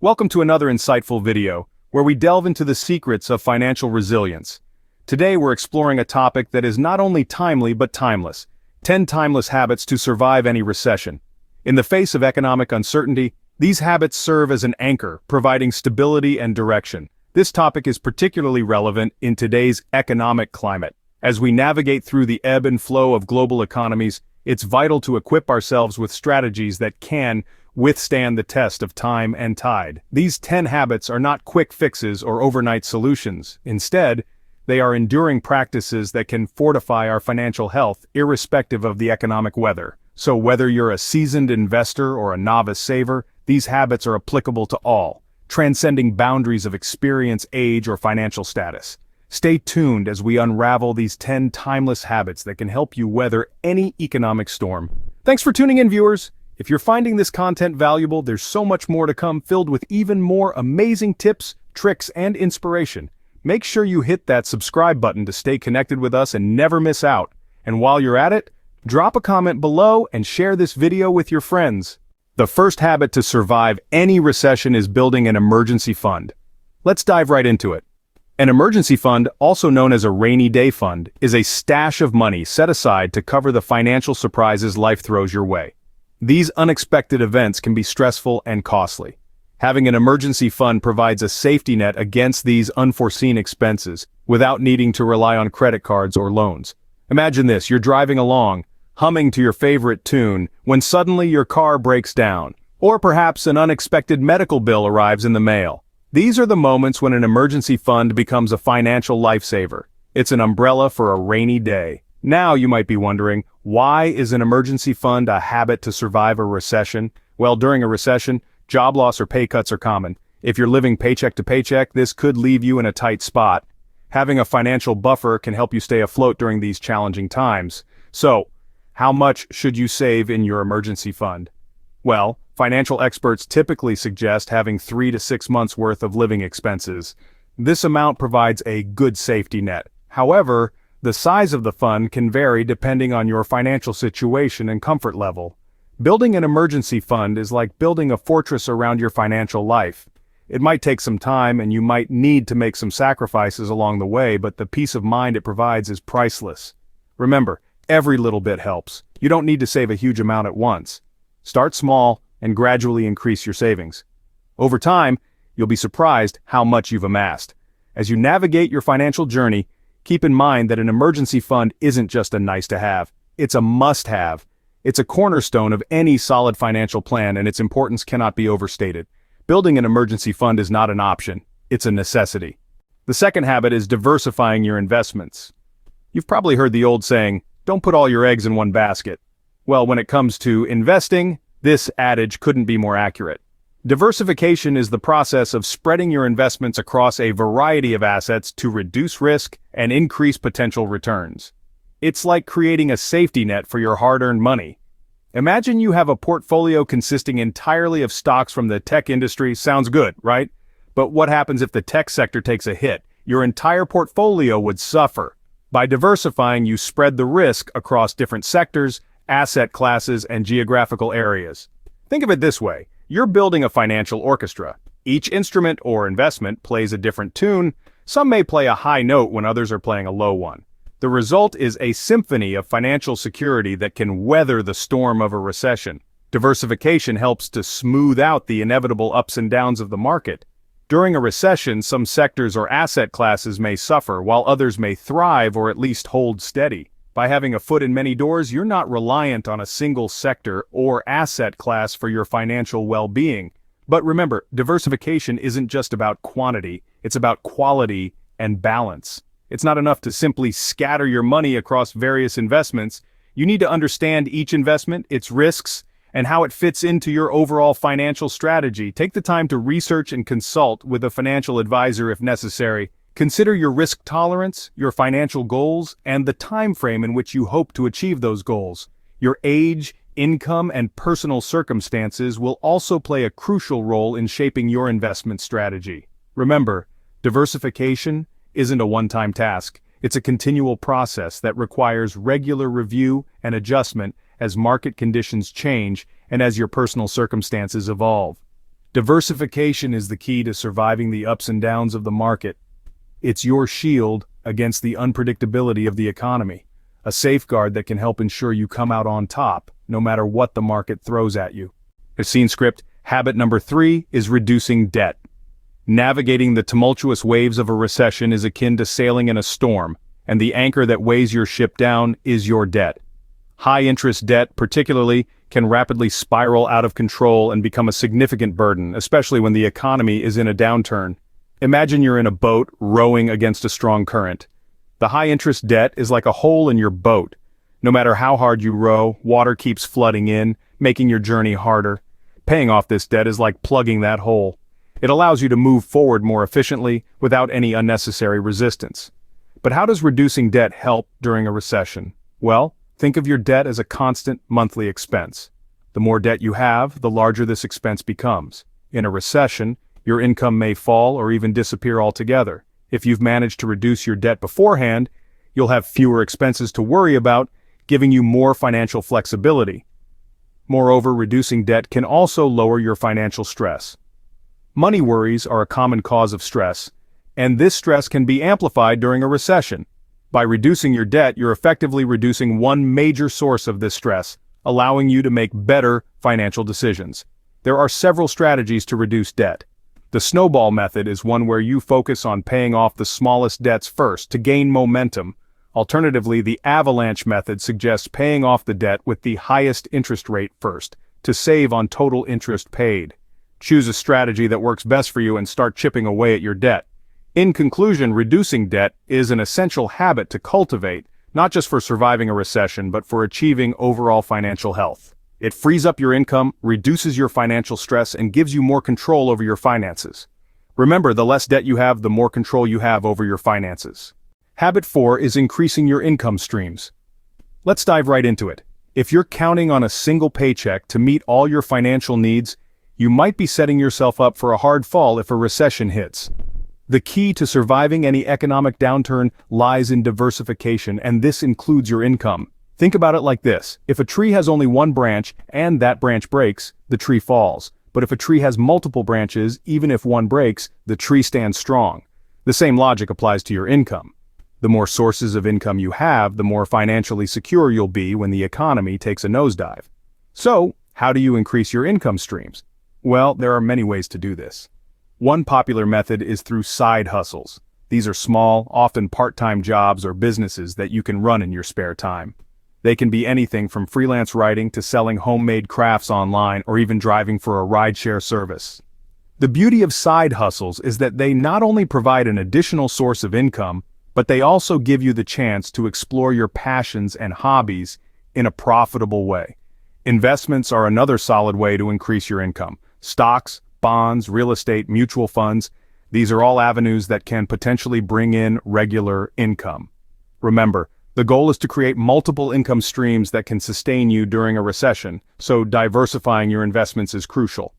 Welcome to another insightful video, where we delve into the secrets of financial resilience. Today we're exploring a topic that is not only timely but timeless: 10 timeless habits to survive any recession. In the face of economic uncertainty, these habits serve as an anchor, providing stability and direction. This topic is particularly relevant in today's economic climate. As we navigate through the ebb and flow of global economies, it's vital to equip ourselves with strategies that can withstand the test of time and tide. These 10 habits are not quick fixes or overnight solutions. Instead, they are enduring practices that can fortify our financial health irrespective of the economic weather. So whether you're a seasoned investor or a novice saver, these habits are applicable to all, transcending boundaries of experience, age, or financial status. Stay tuned as we unravel these 10 timeless habits that can help you weather any economic storm. Thanks for tuning in, viewers. If you're finding this content valuable, there's so much more to come, filled with even more amazing tips, tricks, and inspiration. Make sure you hit that subscribe button to stay connected with us and never miss out. And while you're at it, drop a comment below and share this video with your friends. The first habit to survive any recession is building an emergency fund. Let's dive right into it. An emergency fund, also known as a rainy day fund, is a stash of money set aside to cover the financial surprises life throws your way. These unexpected events can be stressful and costly. Having an emergency fund provides a safety net against these unforeseen expenses without needing to rely on credit cards or loans. Imagine this: you're driving along, humming to your favorite tune, when suddenly your car breaks down, or perhaps an unexpected medical bill arrives in the mail. These are the moments when an emergency fund becomes a financial lifesaver. It's an umbrella for a rainy day. Now you might be wondering, why is an emergency fund a habit to survive a recession? Well, during a recession, job loss or pay cuts are common. If you're living paycheck to paycheck, this could leave you in a tight spot. Having a financial buffer can help you stay afloat during these challenging times. So, how much should you save in your emergency fund? Well, financial experts typically suggest having 3 to 6 months worth of living expenses. This amount provides a good safety net. However, the size of the fund can vary depending on your financial situation and comfort level. Building an emergency fund is like building a fortress around your financial life. It might take some time and you might need to make some sacrifices along the way, but the peace of mind it provides is priceless. Remember, every little bit helps. You don't need to save a huge amount at once. Start small and gradually increase your savings. Over time, you'll be surprised how much you've amassed. As you navigate your financial journey, keep in mind that an emergency fund isn't just a nice-to-have. It's a must-have. It's a cornerstone of any solid financial plan, and its importance cannot be overstated. Building an emergency fund is not an option. It's a necessity. The second habit is diversifying your investments. You've probably heard the old saying, "Don't put all your eggs in one basket." Well, when it comes to investing, this adage couldn't be more accurate. Diversification is the process of spreading your investments across a variety of assets to reduce risk and increase potential returns. It's like creating a safety net for your hard-earned money. Imagine you have a portfolio consisting entirely of stocks from the tech industry. Sounds good, right? But what happens if the tech sector takes a hit? Your entire portfolio would suffer. By diversifying, you spread the risk across different sectors, asset classes, and geographical areas. Think of it this way: you're building a financial orchestra. Each instrument or investment plays a different tune. Some may play a high note when others are playing a low one. The result is a symphony of financial security that can weather the storm of a recession. Diversification helps to smooth out the inevitable ups and downs of the market. During a recession, some sectors or asset classes may suffer, while others may thrive or at least hold steady. By having a foot in many doors, you're not reliant on a single sector or asset class for your financial well-being. But remember, diversification isn't just about quantity, it's about quality and balance. It's not enough to simply scatter your money across various investments. You need to understand each investment, its risks, and how it fits into your overall financial strategy. Take the time to research and consult with a financial advisor if necessary. Consider your risk tolerance, your financial goals, and the time frame in which you hope to achieve those goals. Your age, income, and personal circumstances will also play a crucial role in shaping your investment strategy. Remember, diversification isn't a one-time task. It's a continual process that requires regular review and adjustment as market conditions change and as your personal circumstances evolve. Diversification is the key to surviving the ups and downs of the market. It's your shield against the unpredictability of the economy, a safeguard that can help ensure you come out on top, no matter what the market throws at you. Scene script, habit number 3 is reducing debt. Navigating the tumultuous waves of a recession is akin to sailing in a storm, and the anchor that weighs your ship down is your debt. High-interest debt, particularly, can rapidly spiral out of control and become a significant burden, especially when the economy is in a downturn. Imagine you're in a boat rowing against a strong current. The high-interest debt is like a hole in your boat. No matter how hard you row, water keeps flooding in, making your journey harder. Paying off this debt is like plugging that hole. It allows you to move forward more efficiently without any unnecessary resistance. But how does reducing debt help during a recession? Well, think of your debt as a constant monthly expense. The more debt you have, the larger this expense becomes. In a recession, your income may fall or even disappear altogether. If you've managed to reduce your debt beforehand, you'll have fewer expenses to worry about, giving you more financial flexibility. Moreover, reducing debt can also lower your financial stress. Money worries are a common cause of stress, and this stress can be amplified during a recession. By reducing your debt, you're effectively reducing one major source of this stress, allowing you to make better financial decisions. There are several strategies to reduce debt. The snowball method is one where you focus on paying off the smallest debts first to gain momentum. Alternatively, the avalanche method suggests paying off the debt with the highest interest rate first, to save on total interest paid. Choose a strategy that works best for you and start chipping away at your debt. In conclusion, reducing debt is an essential habit to cultivate, not just for surviving a recession, but for achieving overall financial health. It frees up your income, reduces your financial stress, and gives you more control over your finances. Remember, the less debt you have, the more control you have over your finances. Habit 4 is increasing your income streams. Let's dive right into it. If you're counting on a single paycheck to meet all your financial needs, you might be setting yourself up for a hard fall if a recession hits. The key to surviving any economic downturn lies in diversification, and this includes your income. Think about it like this. If a tree has only one branch and that branch breaks, the tree falls. But if a tree has multiple branches, even if one breaks, the tree stands strong. The same logic applies to your income. The more sources of income you have, the more financially secure you'll be when the economy takes a nosedive. So, how do you increase your income streams? Well, there are many ways to do this. One popular method is through side hustles. These are small, often part-time jobs or businesses that you can run in your spare time. They can be anything from freelance writing to selling homemade crafts online or even driving for a rideshare service. The beauty of side hustles is that they not only provide an additional source of income, but they also give you the chance to explore your passions and hobbies in a profitable way. Investments are another solid way to increase your income. Stocks, bonds, real estate, mutual funds, these are all avenues that can potentially bring in regular income. Remember, the goal is to create multiple income streams that can sustain you during a recession, so diversifying your investments is crucial.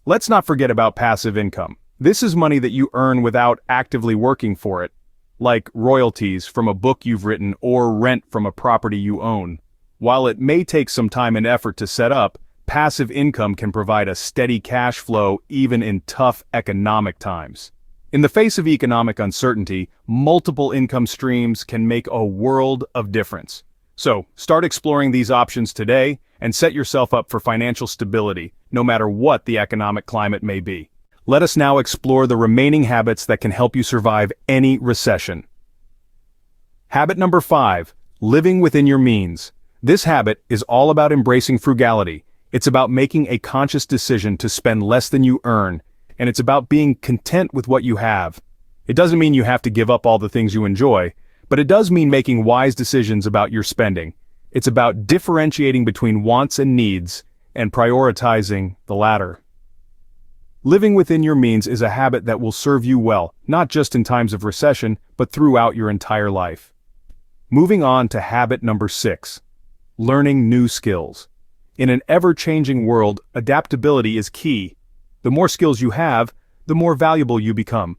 Let's not forget about passive income. This is money that you earn without actively working for it, like royalties from a book you've written or rent from a property you own. While it may take some time and effort to set up, passive income can provide a steady cash flow even in tough economic times. In the face of economic uncertainty, multiple income streams can make a world of difference. So, start exploring these options today and set yourself up for financial stability, no matter what the economic climate may be. Let us now explore the remaining habits that can help you survive any recession. Habit number 5, living within your means. This habit is all about embracing frugality. It's about making a conscious decision to spend less than you earn, and it's about being content with what you have. It doesn't mean you have to give up all the things you enjoy, but it does mean making wise decisions about your spending. It's about differentiating between wants and needs and prioritizing the latter. Living within your means is a habit that will serve you well, not just in times of recession, but throughout your entire life. Moving on to habit number 6, learning new skills. In an ever-changing world, adaptability is key. The more skills you have, the more valuable you become.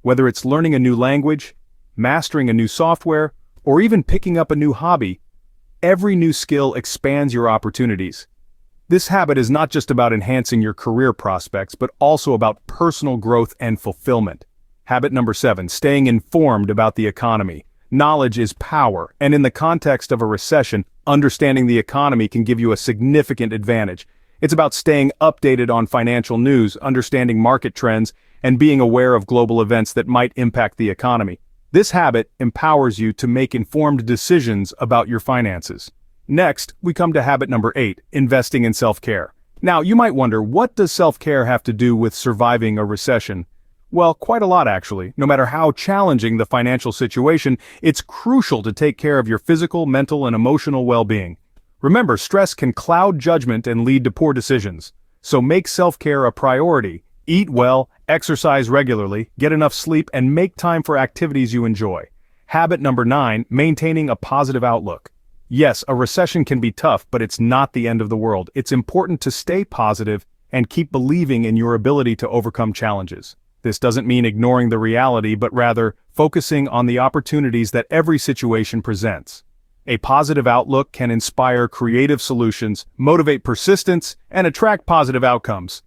Whether it's learning a new language, mastering a new software, or even picking up a new hobby, every new skill expands your opportunities. This habit is not just about enhancing your career prospects, but also about personal growth and fulfillment. Habit number 7, staying informed about the economy. Knowledge is power, and in the context of a recession, understanding the economy can give you a significant advantage. It's about staying updated on financial news, understanding market trends, and being aware of global events that might impact the economy. This habit empowers you to make informed decisions about your finances. Next, we come to habit number 8, investing in self-care. Now, you might wonder, what does self-care have to do with surviving a recession? Well, quite a lot actually. No matter how challenging the financial situation, it's crucial to take care of your physical, mental, and emotional well-being. Remember, stress can cloud judgment and lead to poor decisions. So make self-care a priority. Eat well, exercise regularly, get enough sleep, and make time for activities you enjoy. Habit number 9, maintaining a positive outlook. Yes, a recession can be tough, but it's not the end of the world. It's important to stay positive and keep believing in your ability to overcome challenges. This doesn't mean ignoring the reality, but rather focusing on the opportunities that every situation presents. A positive outlook can inspire creative solutions, motivate persistence, and attract positive outcomes.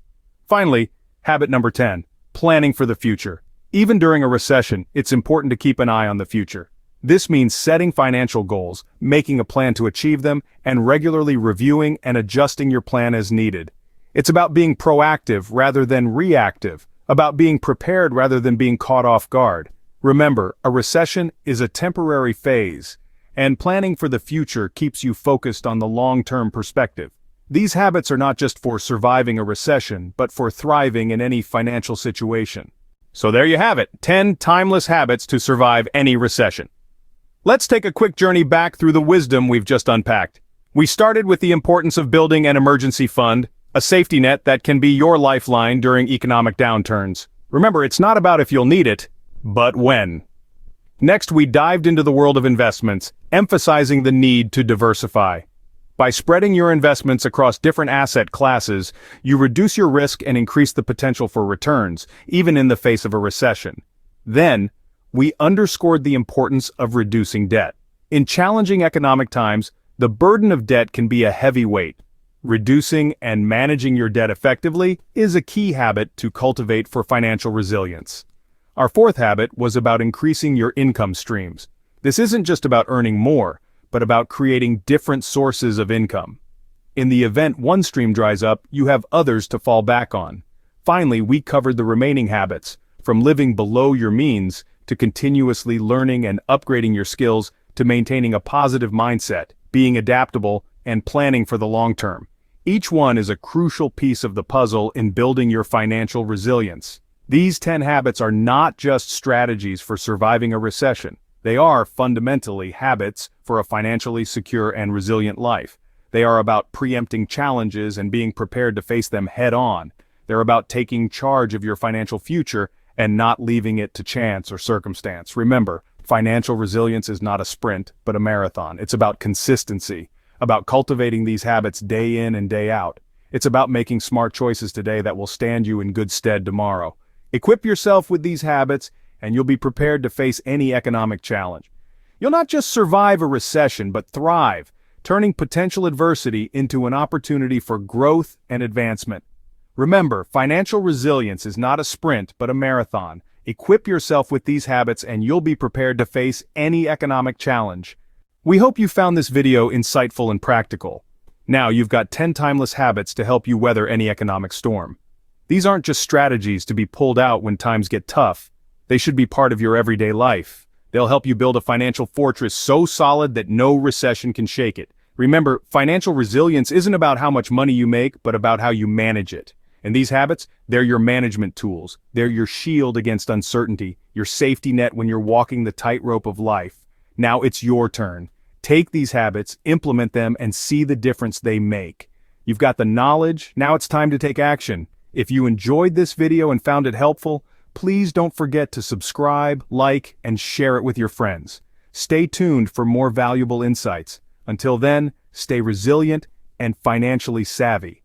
Finally, habit number 10, planning for the future. Even during a recession, it's important to keep an eye on the future. This means setting financial goals, making a plan to achieve them, and regularly reviewing and adjusting your plan as needed. It's about being proactive rather than reactive, about being prepared rather than being caught off guard. Remember, a recession is a temporary phase, and planning for the future keeps you focused on the long-term perspective. These habits are not just for surviving a recession, but for thriving in any financial situation. So there you have it, 10 timeless habits to survive any recession. Let's take a quick journey back through the wisdom we've just unpacked. We started with the importance of building an emergency fund, a safety net that can be your lifeline during economic downturns. Remember, it's not about if you'll need it, but when. Next, we dived into the world of investments, emphasizing the need to diversify. By spreading your investments across different asset classes, you reduce your risk and increase the potential for returns, even in the face of a recession. Then, we underscored the importance of reducing debt. In challenging economic times, the burden of debt can be a heavy weight. Reducing and managing your debt effectively is a key habit to cultivate for financial resilience. Our fourth habit was about increasing your income streams. This isn't just about earning more, but about creating different sources of income. In the event one stream dries up, you have others to fall back on. Finally, we covered the remaining habits, from living below your means to continuously learning and upgrading your skills to maintaining a positive mindset, being adaptable, and planning for the long term. Each one is a crucial piece of the puzzle in building your financial resilience. These 10 habits are not just strategies for surviving a recession. They are fundamentally habits for a financially secure and resilient life. They are about preempting challenges and being prepared to face them head-on. They're about taking charge of your financial future and not leaving it to chance or circumstance. Remember, financial resilience is not a sprint, but a marathon. It's about consistency, about cultivating these habits day in and day out. It's about making smart choices today that will stand you in good stead tomorrow. Equip yourself with these habits, and you'll be prepared to face any economic challenge. You'll not just survive a recession, but thrive, turning potential adversity into an opportunity for growth and advancement. Remember, financial resilience is not a sprint, but a marathon. Equip yourself with these habits, and you'll be prepared to face any economic challenge. We hope you found this video insightful and practical. Now you've got 10 timeless habits to help you weather any economic storm. These aren't just strategies to be pulled out when times get tough. They should be part of your everyday life. They'll help you build a financial fortress so solid that no recession can shake it. Remember, financial resilience isn't about how much money you make, but about how you manage it. And these habits, they're your management tools. They're your shield against uncertainty, your safety net when you're walking the tightrope of life. Now it's your turn. Take these habits, implement them, and see the difference they make. You've got the knowledge, now it's time to take action. If you enjoyed this video and found it helpful, please don't forget to subscribe, like, and share it with your friends. Stay tuned for more valuable insights. Until then, stay resilient and financially savvy.